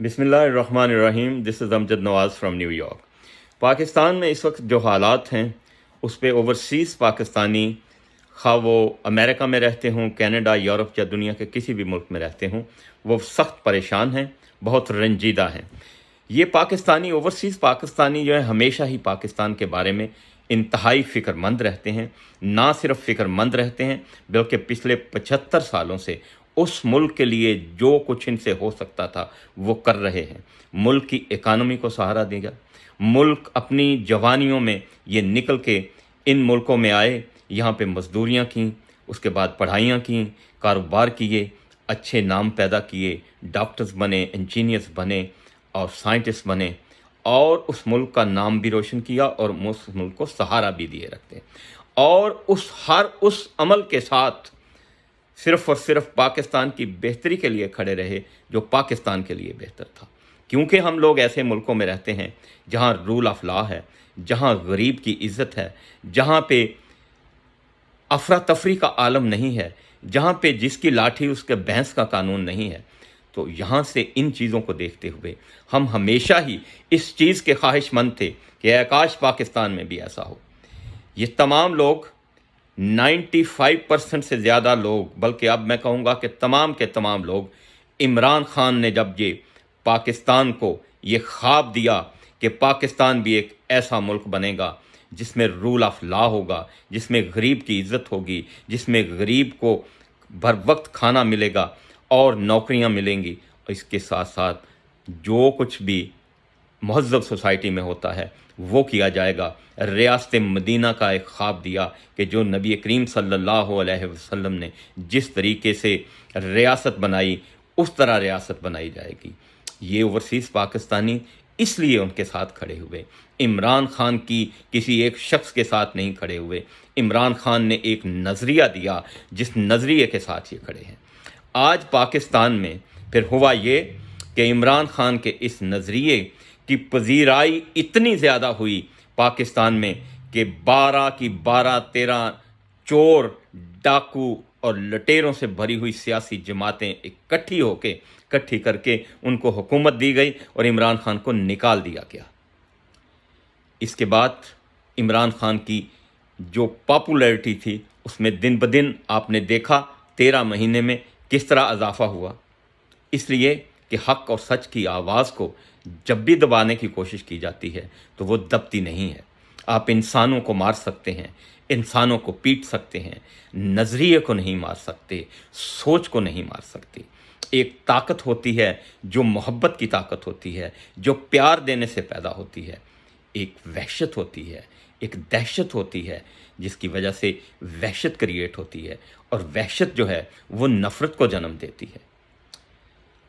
बिस्मिल्लाहिर्रहमानिर्रहीम। This is Amjad Nawaz from New York. Pakistan में इस वक्त जो हालात हैं उस पे ओवरसीज़ पाकिस्तानी, खा वो अमेरिका में रहते हों, कनाडा, यूरोप या दुनिया के किसी भी मुल्क में रहते हों, वो सख्त परेशान हैं, बहुत रंजीदा हैं। ये पाकिस्तानी, ओवरसीज़ पाकिस्तानी जो है, हमेशा ही पाकिस्तान के बारे में इंतहाई फ़िक्रमंद रहते हैं। ना सिर्फ फ़िक्रमंद रहते हैं बल्कि पिछले 75 सालों से उस मुल्क के लिए जो कुछ इनसे हो सकता था वो कर रहे हैं। मुल्क की इकानमी को सहारा देगा। मुल्क अपनी जवानियों में ये निकल के इन मुल्कों में आए, यहाँ पे मजदूरियाँ की, उसके बाद पढ़ाइयाँ की, कारोबार किए, अच्छे नाम पैदा किए, डॉक्टर्स बने, इंजीनियर्स बने और साइंटिस्ट बने, और उस मुल्क का नाम भी रोशन किया और उस मुल्क को सहारा भी दिए रखते हैं। और उस अमल के साथ सिर्फ और सिर्फ पाकिस्तान की बेहतरी के लिए खड़े रहे जो पाकिस्तान के लिए बेहतर था। क्योंकि हम लोग ऐसे मुल्कों में रहते हैं जहाँ रूल ऑफ लॉ है, जहाँ गरीब की इज़्ज़त है, जहाँ पे अफरा तफरी का आलम नहीं है, जहाँ पे जिसकी लाठी उसके भैंस का कानून नहीं है। तो यहाँ से इन चीज़ों को देखते हुए हम हमेशा ही इस चीज़ के ख्वाहिशमंद थे कि आकाश पाकिस्तान में भी ऐसा हो। ये तमाम लोग 95% से ज़्यादा लोग, बल्कि अब मैं कहूँगा कि तमाम के तमाम लोग, इमरान खान ने जब ये पाकिस्तान को ये ख्वाब दिया कि पाकिस्तान भी एक ऐसा मुल्क बनेगा जिसमें रूल ऑफ लॉ होगा, जिसमें गरीब की इज़्ज़त होगी, जिसमें गरीब को भर वक्त खाना मिलेगा और नौकरियां मिलेंगी, और इसके साथ साथ जो कुछ भी महज़्ज़ब सोसाइटी में होता है वो किया जाएगा। रियासत मदीना का एक ख्वाब दिया कि जो नबी करीम सल्लल्लाहु अलैहि वसल्लम ने जिस तरीके से रियासत बनाई उस तरह रियासत बनाई जाएगी। ये ओवरसीज़ पाकिस्तानी इसलिए उनके साथ खड़े हुए, इमरान खान की किसी एक शख्स के साथ नहीं खड़े हुए। इमरान खान ने एक नज़रिया दिया जिस नज़रिए के साथ ये खड़े हैं। आज पाकिस्तान में फिर हुआ ये कि इमरान खान के इस नज़रिए की पजीराई इतनी ज़्यादा हुई पाकिस्तान में कि 12 की 12-13 चोर, डाकू और लटेरों से भरी हुई सियासी जमातें इकट्ठी करके उनको हुकूमत दी गई और इमरान खान को निकाल दिया गया। इसके बाद इमरान खान की जो पॉपुलैरिटी थी उसमें दिन ब दिन आपने देखा 13 महीने में किस तरह इजाफा हुआ। इसलिए कि हक और सच की आवाज़ को जब भी दबाने की कोशिश की जाती है तो वो दबती नहीं है। आप इंसानों को मार सकते हैं, इंसानों को पीट सकते हैं, नज़रिए को नहीं मार सकते, सोच को नहीं मार सकते। एक ताकत होती है जो मोहब्बत की ताकत होती है, जो प्यार देने से पैदा होती है। एक वहशत होती है, एक दहशत होती है जिसकी वजह से वहशत क्रिएट होती है, और वहशत जो है वो नफ़रत को जन्म देती है।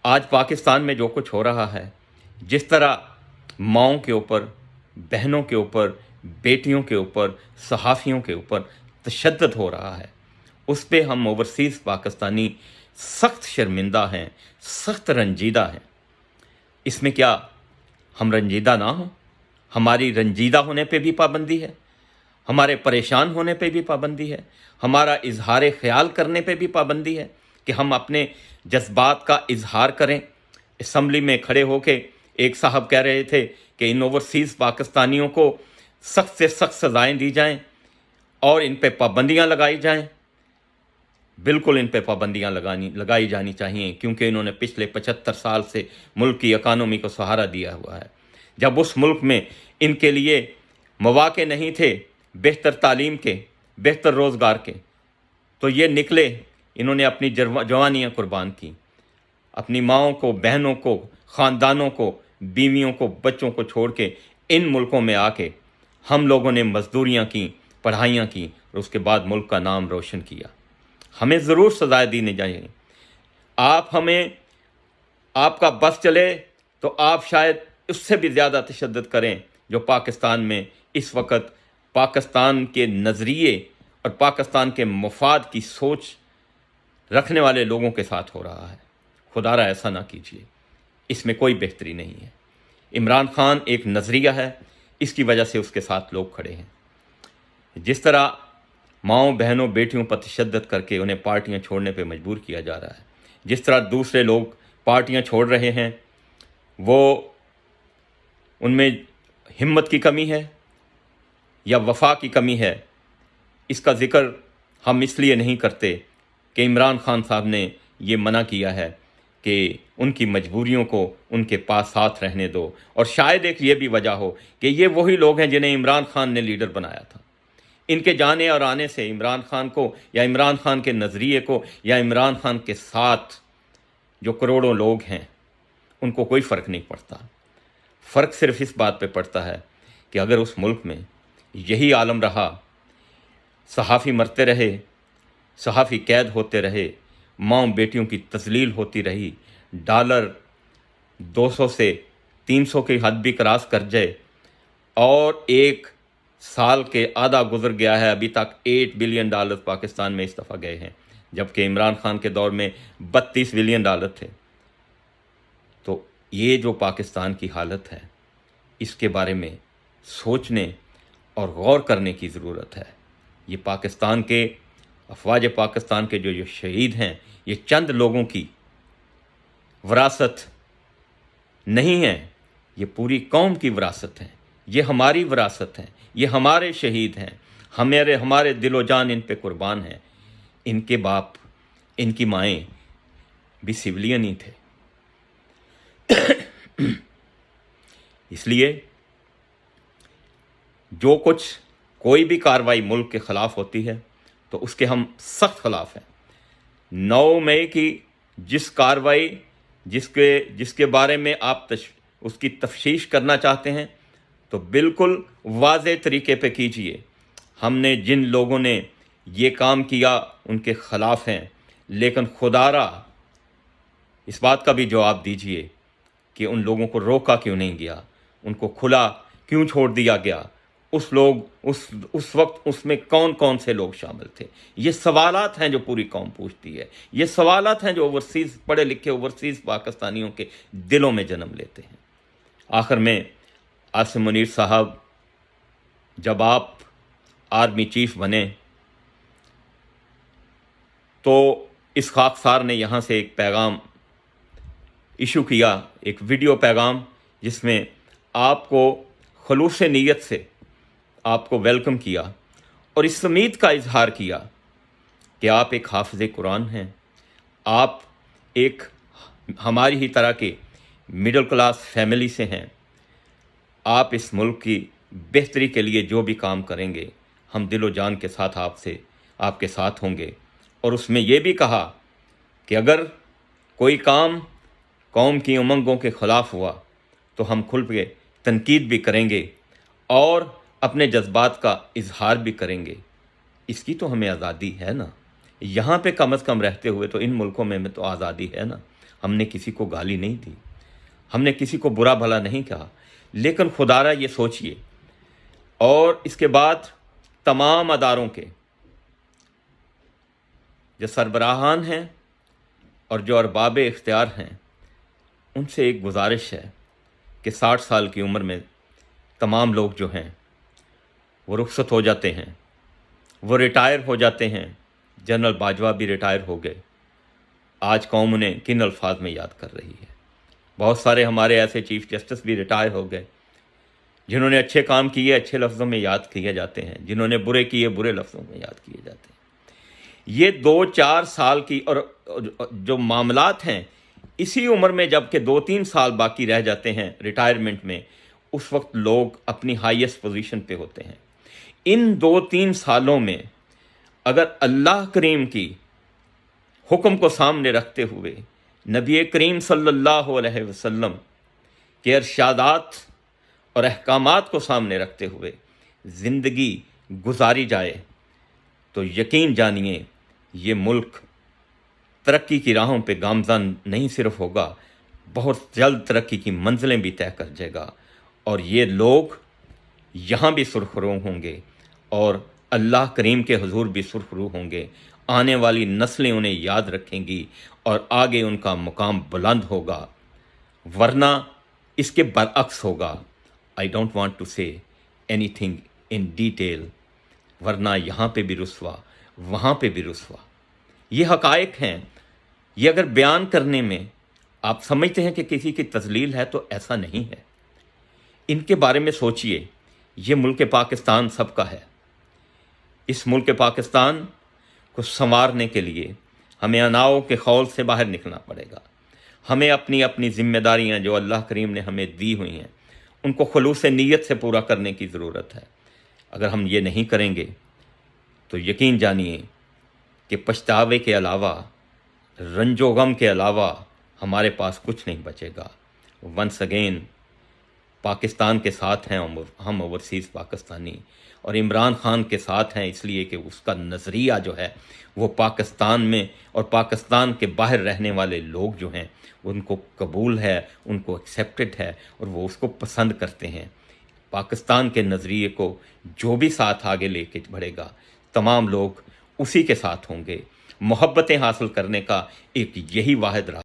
आज पाकिस्तान में जो कुछ हो रहा है, जिस तरह माँओं के ऊपर, बहनों के ऊपर, बेटियों के ऊपर, सहाफ़ियों के ऊपर तशद्दुद हो रहा है, उस पे हम ओवरसीज़ पाकिस्तानी सख्त शर्मिंदा हैं, सख्त रंजीदा हैं। इसमें क्या हम रंजीदा ना हों? हमारी रंजीदा होने पे भी पाबंदी है, हमारे परेशान होने पे भी पाबंदी है, हमारा इजहार ख्याल करने पे भी पाबंदी है कि हम अपने जज्बात का इजहार करें। असम्बली में खड़े होके एक साहब कह रहे थे कि इन ओवरसीज़ पाकिस्तानियों को सख्त से सख्त सज़ाएँ दी जाएं और इन पे पाबंदियां लगाई जाएं। बिल्कुल इन पे पाबंदियां लगाई जानी चाहिए, क्योंकि इन्होंने पिछले 75 साल से मुल्क की इकानमी को सहारा दिया हुआ है। जब उस मुल्क में इनके लिए मौके नहीं थे बेहतर तालीम के, बेहतर रोज़गार के, तो ये निकले, इन्होंने अपनी जवानियाँ कुर्बान की, अपनी माँओं को, बहनों को, ख़ानदानों को, बीवियों को, बच्चों को छोड़ के इन मुल्कों में आके हम लोगों ने मजदूरियाँ की, पढ़ाइयाँ की और उसके बाद मुल्क का नाम रोशन किया। हमें ज़रूर सज़ाएं देनी चाहिए। आप हमें, आपका बस चले तो आप शायद उससे भी ज़्यादा तशद्दुद करें जो पाकिस्तान में इस वक्त पाकिस्तान के नज़रिए और पाकिस्तान के मफाद की सोच रखने वाले लोगों के साथ हो रहा है। खुदारा ऐसा ना कीजिए, इसमें कोई बेहतरी नहीं है। इमरान खान एक नज़रिया है, इसकी वजह से उसके साथ लोग खड़े हैं। जिस तरह माँओं, बहनों, बेटियों पर तशद्दुद करके उन्हें पार्टियां छोड़ने पर मजबूर किया जा रहा है, जिस तरह दूसरे लोग पार्टियां छोड़ रहे हैं, وہ ان میں ہمت کی کمی ہے یا وفا کی کمی ہے، اس کا ذکر ہم اس لیے نہیں کرتے کہ عمران خان صاحب نے یہ منع کیا ہے کہ ان کی مجبوریوں کو ان کے پاس ساتھ رہنے دو، اور شاید ایک یہ بھی وجہ ہو کہ یہ وہی لوگ ہیں جنہیں عمران خان نے لیڈر بنایا تھا۔ ان کے جانے اور آنے سے عمران خان کو یا عمران خان کے نظریے کو یا عمران خان کے ساتھ جو کروڑوں لوگ ہیں ان کو کوئی فرق نہیں پڑتا۔ فرق صرف اس بات پہ پڑتا ہے کہ اگر اس ملک میں یہی عالم رہا، صحافی مرتے رہے، صحافی قید ہوتے رہے، ماؤں بیٹیوں کی تذلیل ہوتی رہی، ڈالر 200 سے 300 کی حد بھی کراس کر جائے، اور ایک سال کے آدھا گزر گیا ہے، ابھی تک $8 بلین پاکستان میں اس دفعہ گئے ہیں، جبکہ عمران خان کے دور میں $32 بلین تھے۔ تو یہ جو پاکستان کی حالت ہے، اس کے بارے میں سوچنے اور غور کرنے کی ضرورت ہے۔ یہ پاکستان کے افواج پاکستان کے جو شہید ہیں، یہ چند لوگوں کی وراثت نہیں ہے، یہ پوری قوم کی وراثت ہے، یہ ہماری وراثت ہے، یہ ہمارے شہید ہیں، ہمارے دل و جان ان پہ قربان ہیں۔ ان کے باپ، ان کی مائیں بھی سویلین ہی تھے۔ اس لیے جو کچھ کوئی بھی کارروائی ملک کے خلاف ہوتی ہے تو اس کے ہم سخت خلاف ہیں۔ 9 مئی کی جس کارروائی جس کے بارے میں آپ اس کی تفتیش کرنا چاہتے ہیں تو بالکل واضح طریقے پہ کیجئے۔ ہم نے جن لوگوں نے یہ کام کیا ان کے خلاف ہیں، لیکن خدا را اس بات کا بھی جواب دیجئے کہ ان لوگوں کو روکا کیوں نہیں گیا، ان کو کھلا کیوں چھوڑ دیا گیا، اس وقت اس میں کون کون سے لوگ شامل تھے۔ یہ سوالات ہیں جو پوری قوم پوچھتی ہے، یہ سوالات ہیں جو پڑھے لکھے اوورسیز پاکستانیوں کے دلوں میں جنم لیتے ہیں۔ آخر میں عاصم منیر صاحب، جب آپ آرمی چیف بنے تو اس خاکسار نے یہاں سے ایک پیغام ایشو کیا، ایک ویڈیو پیغام، جس میں آپ کو خلوص نیت سے آپ کو ویلکم کیا اور اس امید کا اظہار کیا کہ آپ ایک حافظ قرآن ہیں، آپ ایک ہماری ہی طرح کے مڈل کلاس فیملی سے ہیں، آپ اس ملک کی بہتری کے لیے جو بھی کام کریں گے ہم دل و جان کے ساتھ آپ کے ساتھ ہوں گے۔ اور اس میں یہ بھی کہا کہ اگر کوئی کام قوم کی امنگوں کے خلاف ہوا تو ہم کھل کے تنقید بھی کریں گے اور اپنے جذبات کا اظہار بھی کریں گے۔ اس کی تو ہمیں آزادی ہے نا، یہاں پہ کم از کم رہتے ہوئے تو ان ملکوں میں تو آزادی ہے نا۔ ہم نے کسی کو گالی نہیں دی، ہم نے کسی کو برا بھلا نہیں کہا، لیکن خدا را یہ سوچئے، اور اس کے بعد تمام اداروں کے جو سربراہان ہیں اور جو ارباب اختیار ہیں، ان سے ایک گزارش ہے کہ 60 سال کی عمر میں تمام لوگ جو ہیں وہ رخصت ہو جاتے ہیں، وہ ریٹائر ہو جاتے ہیں۔ جنرل باجوہ بھی ریٹائر ہو گئے، آج قوم انہیں کن الفاظ میں یاد کر رہی ہے۔ بہت سارے ہمارے ایسے چیف جسٹس بھی ریٹائر ہو گئے، جنہوں نے اچھے کام کیے اچھے لفظوں میں یاد کیے جاتے ہیں، جنہوں نے برے کیے برے لفظوں میں یاد کیے جاتے ہیں۔ یہ 2-4 سال کی اور جو معاملات ہیں، اسی عمر میں جب کہ 2-3 سال باقی رہ جاتے ہیں ریٹائرمنٹ میں، اس وقت لوگ اپنی ہائیسٹ پوزیشن پہ ہوتے ہیں۔ ان 2-3 سالوں میں اگر اللہ کریم کی حکم کو سامنے رکھتے ہوئے، نبی کریم صلی اللہ علیہ وسلم کے ارشادات اور احکامات کو سامنے رکھتے ہوئے زندگی گزاری جائے تو یقین جانیے یہ ملک ترقی کی راہوں پہ گامزن نہیں صرف ہوگا، بہت جلد ترقی کی منزلیں بھی طے کر جائے گا، اور یہ لوگ یہاں بھی سرخرو ہوں گے اور اللہ کریم کے حضور بھی سرخرو ہوں گے۔ آنے والی نسلیں انہیں یاد رکھیں گی اور آگے ان کا مقام بلند ہوگا، ورنہ اس کے برعکس ہوگا۔ I don't want to say anything in detail، ورنہ یہاں پہ بھی رسوا وہاں پہ بھی رسوا۔ یہ حقائق ہیں، یہ اگر بیان کرنے میں آپ سمجھتے ہیں کہ کسی کی تذلیل ہے، تو ایسا نہیں ہے۔ ان کے بارے میں سوچئے، یہ ملک پاکستان سب کا ہے۔ اس ملک پاکستان کو سنوارنے کے لیے ہمیں اناؤ کے خول سے باہر نکلنا پڑے گا۔ ہمیں اپنی اپنی ذمہ داریاں جو اللہ کریم نے ہمیں دی ہوئی ہیں، ان کو خلوص نیت سے پورا کرنے کی ضرورت ہے۔ اگر ہم یہ نہیں کریں گے تو یقین جانیے کہ پچھتاوے کے علاوہ، رنج و غم کے علاوہ ہمارے پاس کچھ نہیں بچے گا۔ ونس اگین پاکستان کے ساتھ ہیں ہم اوورسیز پاکستانی، اور عمران خان کے ساتھ ہیں اس لیے کہ اس کا نظریہ جو ہے وہ پاکستان میں اور پاکستان کے باہر رہنے والے لوگ جو ہیں ان کو قبول ہے، ان کو ایکسیپٹڈ ہے، اور وہ اس کو پسند کرتے ہیں۔ پاکستان کے نظریے کو جو بھی ساتھ آگے لے کے بڑھے گا، تمام لوگ اسی کے ساتھ ہوں گے۔ محبتیں حاصل کرنے کا ایک یہی واحد راستہ